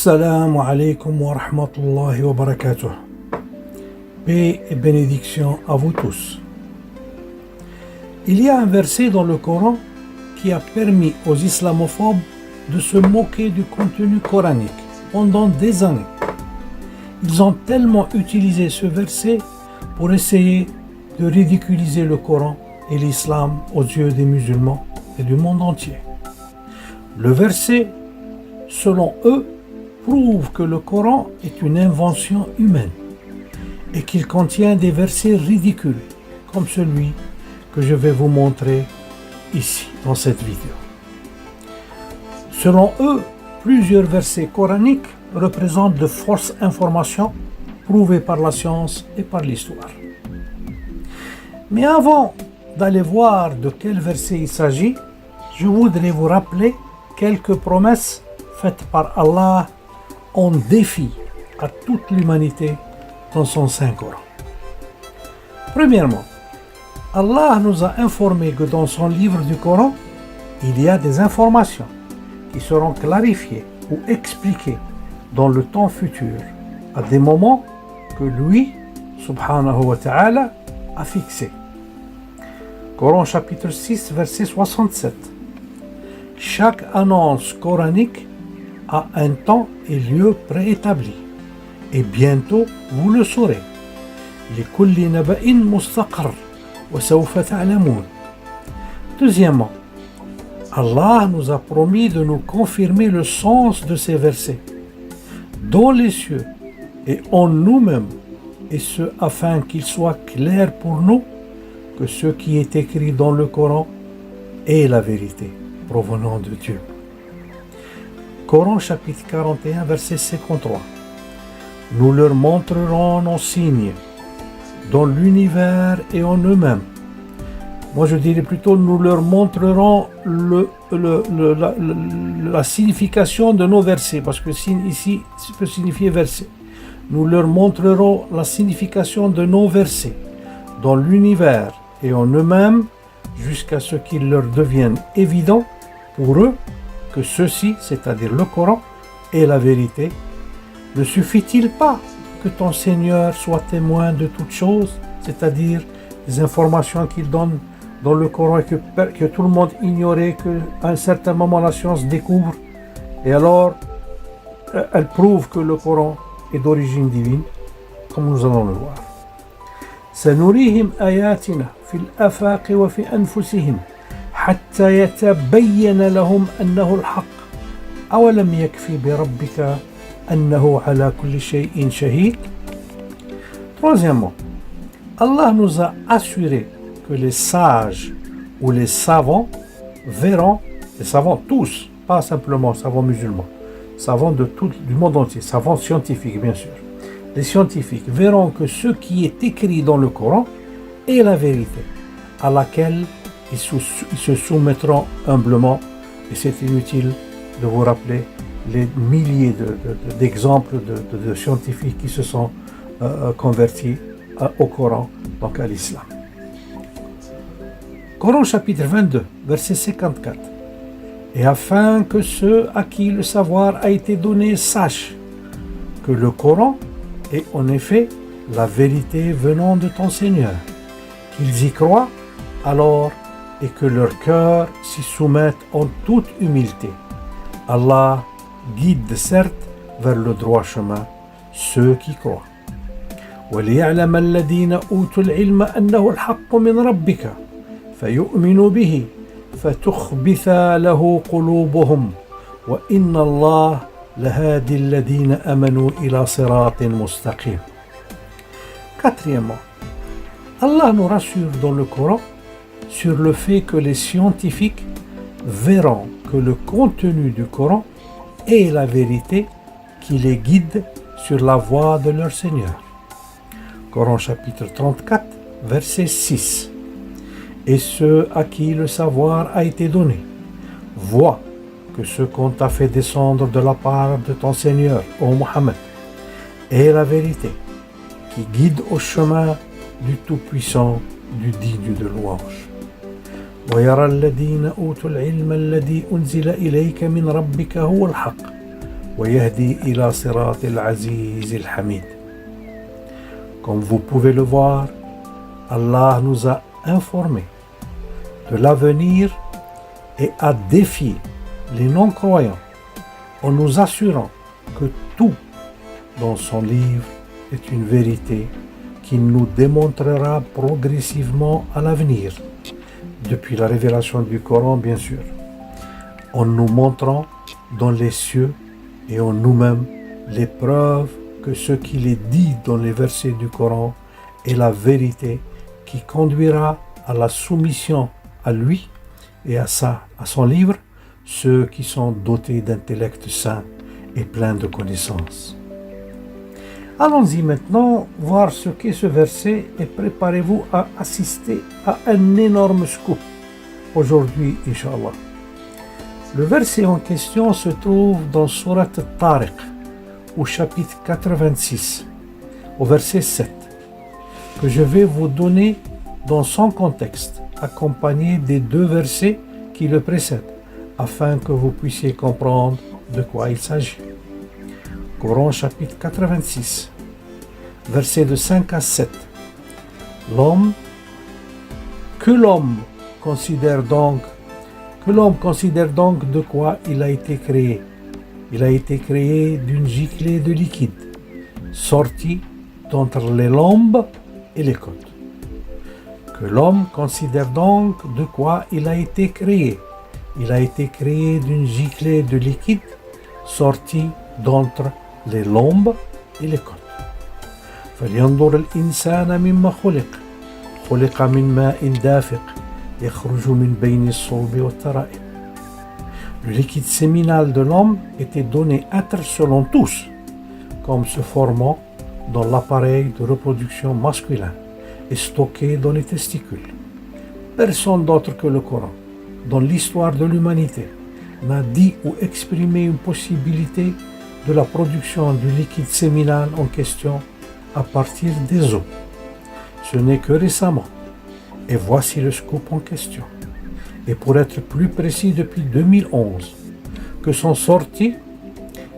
Assalamu alaikum wa rahmatullahi wa barakatuh. Paix et bénédiction à vous tous. Il y a un verset dans le Coran qui a permis aux islamophobes de se moquer du contenu coranique pendant des années. Ils ont tellement utilisé ce verset pour essayer de ridiculiser le Coran et l'islam aux yeux des musulmans et du monde entier. Le verset, selon eux, prouve que le Coran est une invention humaine et qu'il contient des versets ridicules comme celui que je vais vous montrer ici dans cette vidéo. Selon eux, plusieurs versets coraniques représentent de fausses informations prouvées par la science et par l'histoire. Mais avant d'aller voir de quel verset il s'agit, je voudrais vous rappeler quelques promesses faites par Allah en défi à toute l'humanité dans son Saint-Coran. Premièrement, Allah nous a informé que dans son livre du Coran, il y a des informations qui seront clarifiées ou expliquées dans le temps futur, à des moments que lui, subhanahu wa ta'ala, a fixés. Coran chapitre 6, verset 67. Chaque annonce coranique a un temps et lieu préétabli, et bientôt vous le saurez. لكل نبأ مستقر وسوف تعلمون. Deuxièmement, Allah nous a promis de nous confirmer le sens de ces versets dans les cieux et en nous-mêmes, et ce afin qu'il soit clair pour nous que ce qui est écrit dans le Coran est la vérité provenant de Dieu. Coran chapitre 41 verset 53. Nous leur montrerons nos signes dans l'univers et en eux-mêmes. Moi je dirais plutôt nous leur montrerons la signification de nos versets, parce que signe ici peut signifier verset. Nous leur montrerons la signification de nos versets dans l'univers et en eux-mêmes jusqu'à ce qu'il leur devienne évident pour eux que ceci, c'est-à-dire le Coran, est la vérité. Ne suffit-il pas que ton Seigneur soit témoin de toutes choses, c'est-à-dire des informations qu'il donne dans le Coran et que tout le monde ignorait, qu'à un certain moment la science découvre, et alors elle prouve que le Coran est d'origine divine, comme nous allons le voir. سنريهم آياتنا في الآفاق وفي أنفسهم حتى يتبين لهم أنه الحق أولم يكفي بربك أنه على كل شيء شهيد. Troisièmement, Allah nous a assuré que les sages ou les savants verront, les savants tous, pas simplement savants musulmans, savants du monde entier, savants scientifiques bien sûr, les scientifiques verront que ce qui est écrit dans le Coran est la vérité, à laquelle ils se soumettront humblement, et c'est inutile de vous rappeler les milliers d'exemples de scientifiques qui se sont convertis au Coran, donc à l'islam. Coran chapitre 22, verset 54. Et afin que ceux à qui le savoir a été donné sachent que le Coran est en effet la vérité venant de ton Seigneur, qu'ils y croient alors et que leur cœur s'y soumette en toute humilité. Allah guide certes vers le droit chemin ceux qui croient. وَلِيَعْلَمَ الَّذِينَ أُوتُوا الْعِلْمَ أَنَّهُ الْحَقُّ مِنْ رَبِّكَ فَيُؤْمِنُوا بِهِ فَتُخْبِتَ لَهُ قُلُوبُهُمْ وَإِنَّ اللَّهَ لَهَادِي الَّذِينَ آمَنُوا إِلَى صِرَاطٍ مُسْتَقِيمٍ. Quatrièmement, Allah nous rassure dans le Coran sur le fait que les scientifiques verront que le contenu du Coran est la vérité qui les guide sur la voie de leur Seigneur. Coran chapitre 34, verset 6. Et ceux à qui le savoir a été donné voient que ce qu'on t'a fait descendre de la part de ton Seigneur, ô Mohammed, est la vérité qui guide au chemin du Tout-Puissant, du digne de louange. ويرى الذين أوتوا العلم الذي أنزل إليك من ربك هو الحق ويهدي إلى صراط العزيز الحميد. Comme vous pouvez le voir, Allah nous a informés de l'avenir et a défié les non-croyants en nous assurant que tout dans son livre est une vérité qui nous démontrera progressivement à l'avenir, depuis la révélation du Coran bien sûr, en nous montrant dans les cieux et en nous-mêmes les preuves que ce qu'il est dit dans les versets du Coran est la vérité qui conduira à la soumission à lui et à son livre, ceux qui sont dotés d'intellect sain et pleins de connaissances. Allons-y maintenant voir ce qu'est ce verset et préparez-vous à assister à un énorme scoop aujourd'hui, Inch'Allah. Le verset en question se trouve dans Surat Tariq, au chapitre 86, au verset 7, que je vais vous donner dans son contexte, accompagné des deux versets qui le précèdent, afin que vous puissiez comprendre de quoi il s'agit. Coran chapitre 86, versets de 5 à 7. Que l'homme considère donc de quoi il a été créé. Il a été créé d'une giclée de liquide, sortie d'entre les lombes et les côtes. Que l'homme considère donc de quoi il a été créé. Il a été créé d'une giclée de liquide, sortie d'entre les lombes et les côtes. فلينظر الإنسان مما خلق من ماء دافق يخرج من بين الصلب والترائب. Le liquide séminal de l'homme était donné être selon tous, comme se formant dans l'appareil de reproduction masculin et stocké dans les testicules. Personne d'autre que le Coran, dans l'histoire de l'humanité, n'a dit ou exprimé une possibilité de la production du liquide séminal en question à partir des os. Ce n'est que récemment, et voici le scoop en question. Et pour être plus précis, depuis 2011, que sont sortis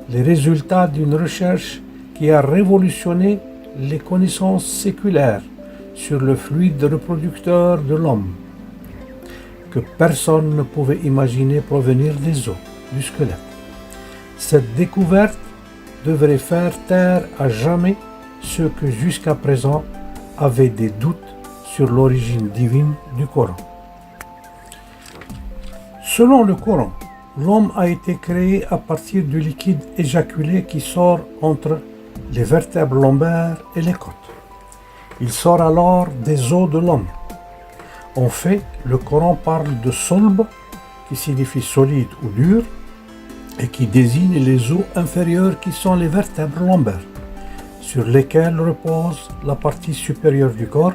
les résultats d'une recherche qui a révolutionné les connaissances séculaires sur le fluide reproducteur de l'homme, que personne ne pouvait imaginer provenir des os, du squelette. Cette découverte devrait faire taire à jamais ceux que jusqu'à présent avaient des doutes sur l'origine divine du Coran. Selon le Coran, l'homme a été créé à partir du liquide éjaculé qui sort entre les vertèbres lombaires et les côtes. Il sort alors des os de l'homme. En fait, le Coran parle de solb, qui signifie solide ou dur, et qui désigne les os inférieurs qui sont les vertèbres lombaires, sur lesquelles repose la partie supérieure du corps,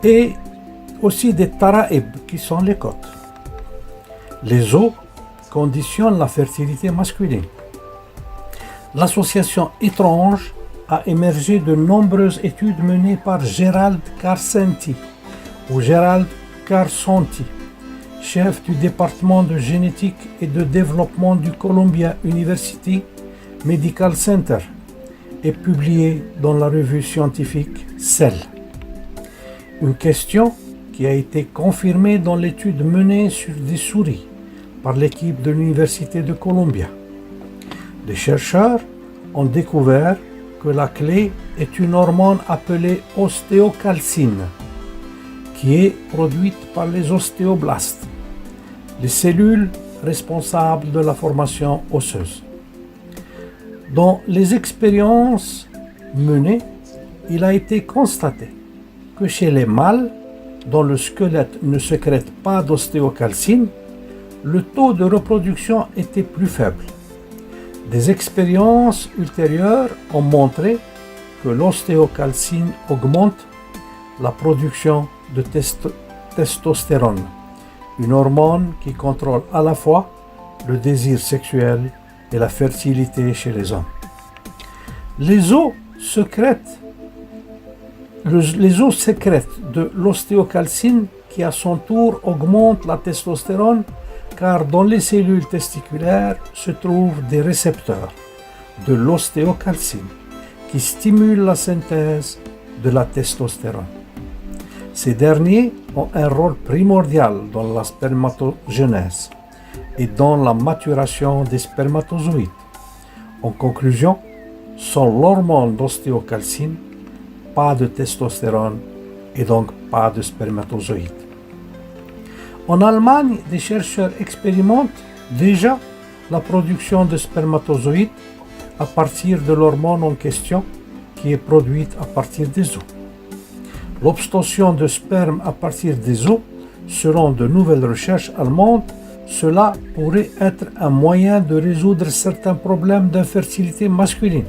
et aussi des tara'ib, qui sont les côtes. Les os conditionnent la fertilité masculine. L'association étrange a émergé de nombreuses études menées par Gerald Karsenty ou Gerald Karsanti, chef du département de génétique et de développement du Columbia University Medical Center, et publié dans la revue scientifique Cell. Une question qui a été confirmée dans l'étude menée sur des souris par l'équipe de l'Université de Columbia. Les chercheurs ont découvert que la clé est une hormone appelée ostéocalcine, qui est produite par les ostéoblastes, les cellules responsables de la formation osseuse. Dans les expériences menées, il a été constaté que chez les mâles, dont le squelette ne sécrète pas d'ostéocalcine, le taux de reproduction était plus faible. Des expériences ultérieures ont montré que l'ostéocalcine augmente la production de testostérone, une hormone qui contrôle à la fois le désir sexuel et la fertilité chez les hommes. Les os sécrètent de l'ostéocalcine qui à son tour augmente la testostérone car dans les cellules testiculaires se trouvent des récepteurs de l'ostéocalcine qui stimulent la synthèse de la testostérone. Ces derniers ont un rôle primordial dans la spermatogenèse et dans la maturation des spermatozoïdes. En conclusion, sans l'hormone d'ostéocalcine, pas de testostérone et donc pas de spermatozoïdes. En Allemagne, des chercheurs expérimentent déjà la production de spermatozoïdes à partir de l'hormone en question qui est produite à partir des os. L'obtention de sperme à partir des os, selon de nouvelles recherches allemandes, cela pourrait être un moyen de résoudre certains problèmes d'infertilité masculine.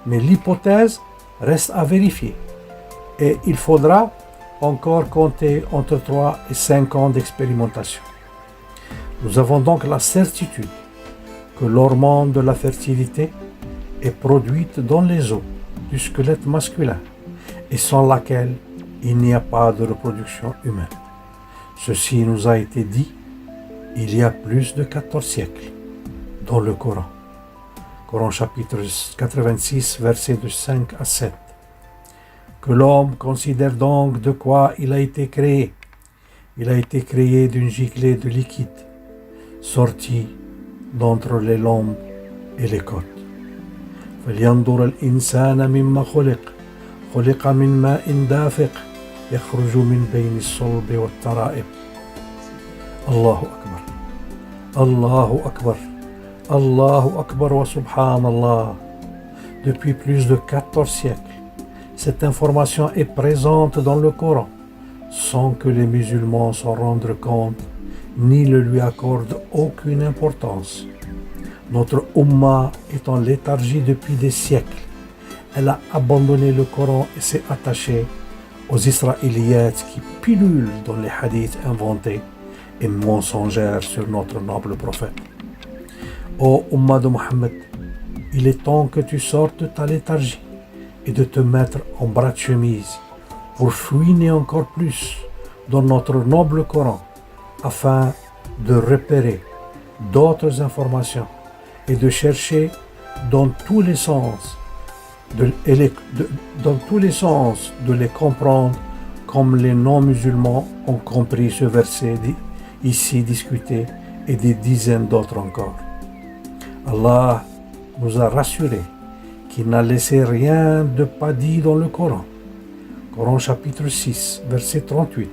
Mais l'hypothèse reste à vérifier et il faudra encore compter entre 3 et 5 ans d'expérimentation. Nous avons donc la certitude que l'hormone de la fertilité est produite dans les os du squelette masculin et sans laquelle il n'y a pas de reproduction humaine. Ceci nous a été dit il y a plus de 14 siècles dans le Coran. Coran chapitre 86, versets de 5 à 7. Que l'homme considère donc de quoi il a été créé. Il a été créé d'une giclée de liquide, sortie d'entre les lombes et les côtes. فلينظر الإنسان مما خلق من ماء دافق يخرج من بين الصلب والترائب. الله أكبر الله أكبر الله أكبر وسبحان الله. Depuis plus de 14 siècles, cette information est présente dans le Coran sans que les musulmans s'en rendent compte ni ne lui accordent aucune importance. Notre Ummah est en léthargie depuis des siècles. Elle a abandonné le Coran et s'est attachée aux Israélites qui pilulent dans les hadiths inventés et mensongères sur notre noble prophète. Ô Ummah de Mohammed, il est temps que tu sortes de ta léthargie et de te mettre en bras de chemise pour fouiner encore plus dans notre noble Coran afin de repérer d'autres informations et de chercher dans tous les sens de les comprendre comme les non-musulmans ont compris ce verset ici discuté et des dizaines d'autres encore. Allah nous a rassurés qu'il n'a laissé rien de pas dit dans le Coran. Coran chapitre 6, verset 38.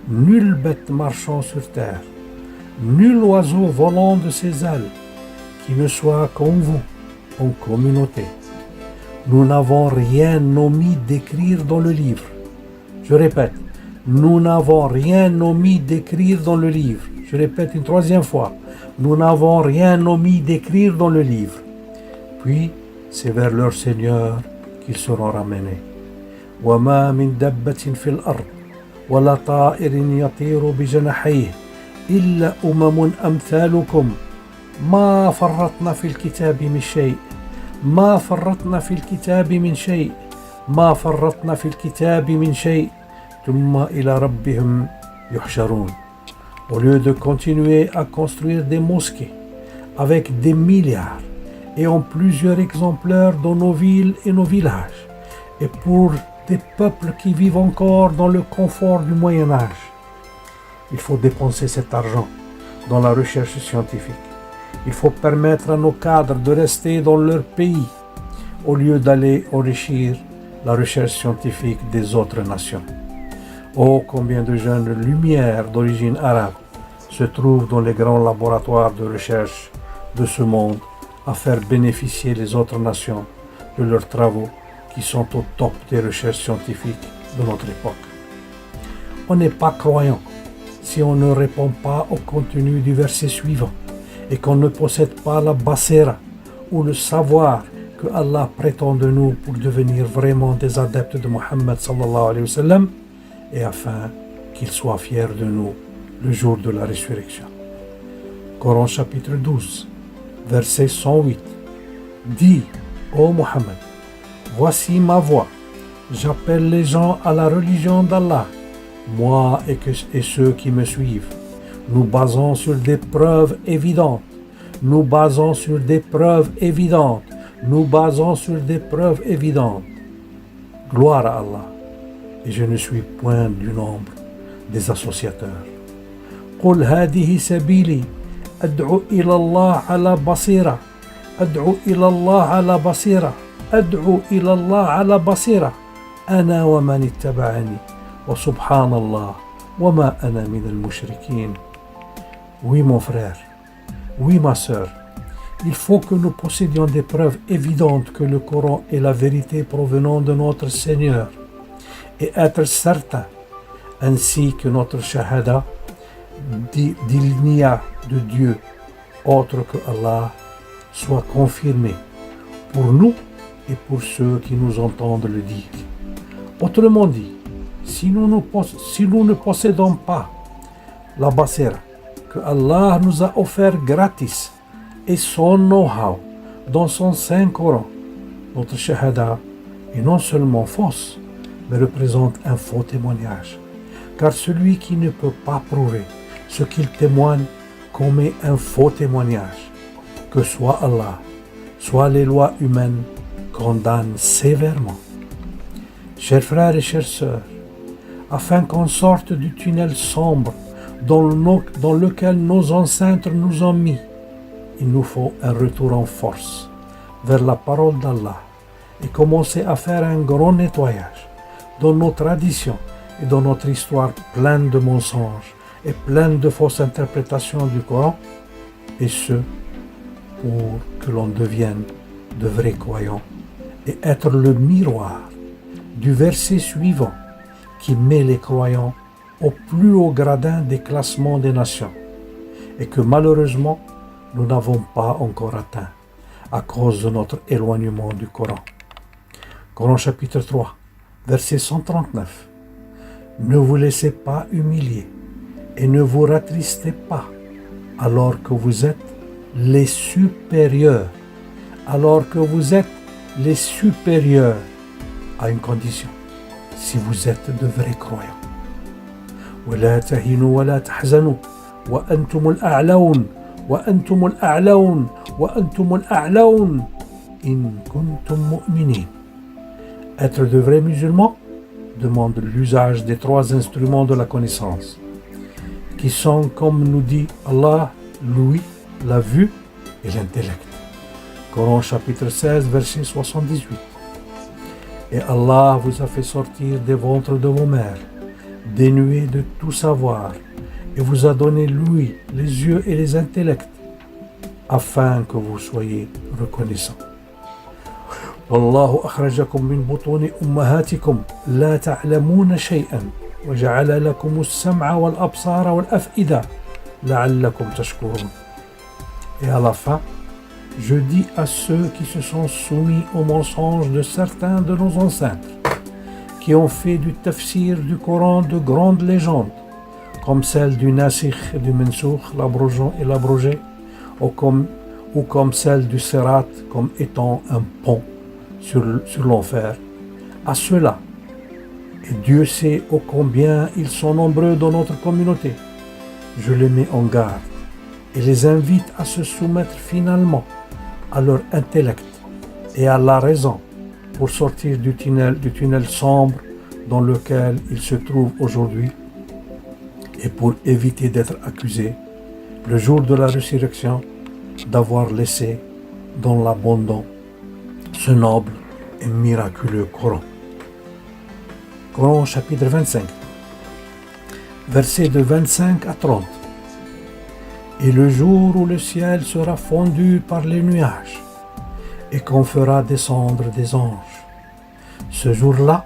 Nulle bête marchant sur terre, nul oiseau volant de ses ailes, qui ne soit comme vous, en communauté. Nous n'avons rien omis d'écrire dans le livre. Je répète, nous n'avons rien omis d'écrire dans le livre. Je répète une troisième fois, nous n'avons rien omis d'écrire dans le livre. Puis, c'est vers leur Seigneur qu'ils seront ramenés. وَمَا مِن دَبَّةٍ فِي الْأَرْضِ وَلَا طَائِرٍ يَطِيرُ بِجَنَاحَيْهِ إِلَّا أُمَمٌ أَمْثَالُكُمْ ما فرطنا في الكتاب من شيء ما فرطنا في الكتاب من شيء ما فرطنا في الكتاب من شيء ثم إلى ربهم يحشرون. Au lieu de continuer à construire des mosquées avec des milliards et en plusieurs exemplaires dans nos villes et nos villages, et pour des peuples qui vivent encore dans le confort du Moyen Âge, il faut dépenser cet argent dans la recherche scientifique. Il faut permettre à nos cadres de rester dans leur pays au lieu d'aller enrichir la recherche scientifique des autres nations. Oh, combien de jeunes lumières d'origine arabe se trouvent dans les grands laboratoires de recherche de ce monde à faire bénéficier les autres nations de leurs travaux qui sont au top des recherches scientifiques de notre époque. On n'est pas croyant si on ne répond pas au contenu du verset suivant et qu'on ne possède pas la basira ou le savoir que Allah prétend de nous pour devenir vraiment des adeptes de Muhammad sallallahu alayhi wa sallam et afin qu'il soit fier de nous le jour de la résurrection. Coran chapitre 12, verset 108. Dis, ô Muhammad, voici ma voix, j'appelle les gens à la religion d'Allah, moi et ceux qui me suivent. nous basons sur des preuves évidentes. Nous basons sur des preuves évidentes. Nous basons sur des preuves évidentes. Gloire à Allah. Et je ne suis point du nombre des associateurs. قل هذه سبيلي أدعو إلى الله على بصيرة أدعو إلى الله على بصيرة أدعو إلى الله على بصيرة أنا ومن اتبعني وسبحان الله وما أنا من المشركين. Oui mon frère, oui ma sœur, il faut que nous possédions des preuves évidentes que le Coran est la vérité provenant de notre Seigneur et être certain ainsi que notre shahada d'il n'y a de Dieu autre que Allah soit confirmé pour nous et pour ceux qui nous entendent le dire. Autrement dit, si nous ne possédons pas la basira que Allah nous a offert gratis et son know-how dans son Saint-Coran, notre shahada est non seulement fausse, mais représente un faux témoignage. Car celui qui ne peut pas prouver ce qu'il témoigne commet un faux témoignage, que soit Allah, soit les lois humaines condamnent sévèrement. Chers frères et chères sœurs, afin qu'on sorte du tunnel sombre dans lequel nos ancêtres nous ont mis, il nous faut un retour en force vers la parole d'Allah et commencer à faire un grand nettoyage dans nos traditions et dans notre histoire pleine de mensonges et pleine de fausses interprétations du Coran, et ce, pour que l'on devienne de vrais croyants et être le miroir du verset suivant qui met les croyants au plus haut gradin des classements des nations et que malheureusement nous n'avons pas encore atteint à cause de notre éloignement du Coran. Coran chapitre 3, verset 139. Ne vous laissez pas humilier et ne vous rattristez pas alors que vous êtes les supérieurs. Alors que vous êtes les supérieurs à une condition, si vous êtes de vrais croyants. ولا تهنوا ولا تحزنوا وأنتم الأعلون وأنتم الأعلون وأنتم الأعلون إن كنتم مؤمنين. Être de vrais musulmans demande l'usage des trois instruments de la connaissance, qui sont, comme nous dit Allah, l'ouïe, la vue et l'intellect. Coran chapitre 16, verset 78. Et Allah vous a fait sortir des ventres de vos mères, dénués de tout savoir, et vous a donné l'ouïe, les yeux et les intellects, afin que vous soyez reconnaissants. والله أخرجكم من بطون أمهاتكم لا تعلمون شيئا وجعل لكم السمع والأبصار والأفئدة لعلكم تشكرون. Et à la fin, je dis à ceux qui se sont soumis aux mensonges de certains de nos ancêtres, qui ont fait du tafsir du Coran de grandes légendes, comme celle du nasikh et du mansoukh, l'abrogeant et l'abrogé, ou comme celle du sirat comme étant un pont sur l'enfer. À ceux-là, et Dieu sait ô combien ils sont nombreux dans notre communauté, je les mets en garde et les invite à se soumettre finalement à leur intellect et à la raison pour sortir du tunnel sombre dans lequel ils se trouvent aujourd'hui et pour éviter d'être accusés le jour de la résurrection d'avoir laissé dans l'abandon ce noble et miraculeux Coran. Coran chapitre 25, versets de 25 à 30. Et le jour où le ciel sera fondu par les nuages et qu'on fera descendre des anges, ce jour-là,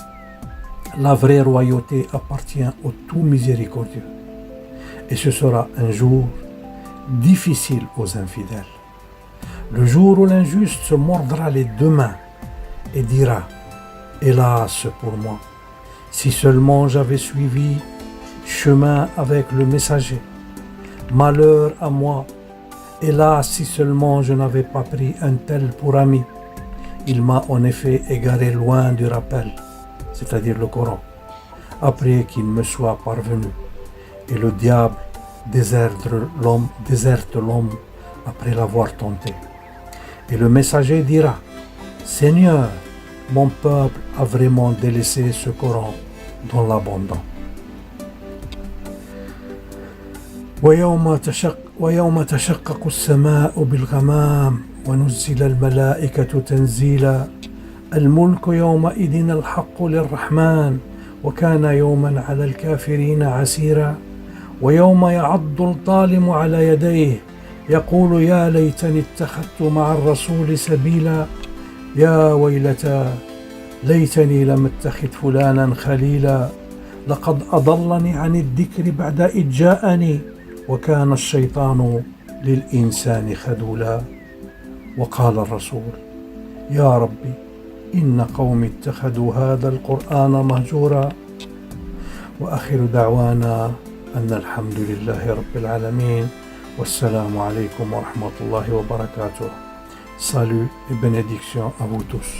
la vraie royauté appartient au tout miséricordieux. Et ce sera un jour difficile aux infidèles. Le jour où l'injuste se mordra les deux mains et dira « Hélas pour moi, si seulement j'avais suivi chemin avec le messager. Malheur à moi, hélas si seulement je n'avais pas pris un tel pour ami. Il m'a en effet égaré loin du rappel, c'est-à-dire le Coran, après qu'il me soit parvenu. Et le diable déserte l'homme après l'avoir tenté. Et le messager dira, Seigneur, mon peuple a vraiment délaissé ce Coran dans l'abandon. ويوم تشقق السماء بالغمام ونزل الملائكة تنزيلا الملك يومئذ الحق للرحمن وكان يوما على الكافرين عسيرا ويوم يعض الظالم على يديه يقول يا ليتني اتخذت مع الرسول سبيلا يا ويلتى ليتني لم اتخذ فلانا خليلا لقد أضلني عن الذكر بعد إذ جاءني وكان الشيطان للإنسان خذولا وقال الرسول يا ربي إن قومي اتخذوا هذا القرآن مهجورا وآخر دعوانا أن الحمد لله رب العالمين والسلام عليكم ورحمة الله وبركاته. Salut et bénédictions à vous tous.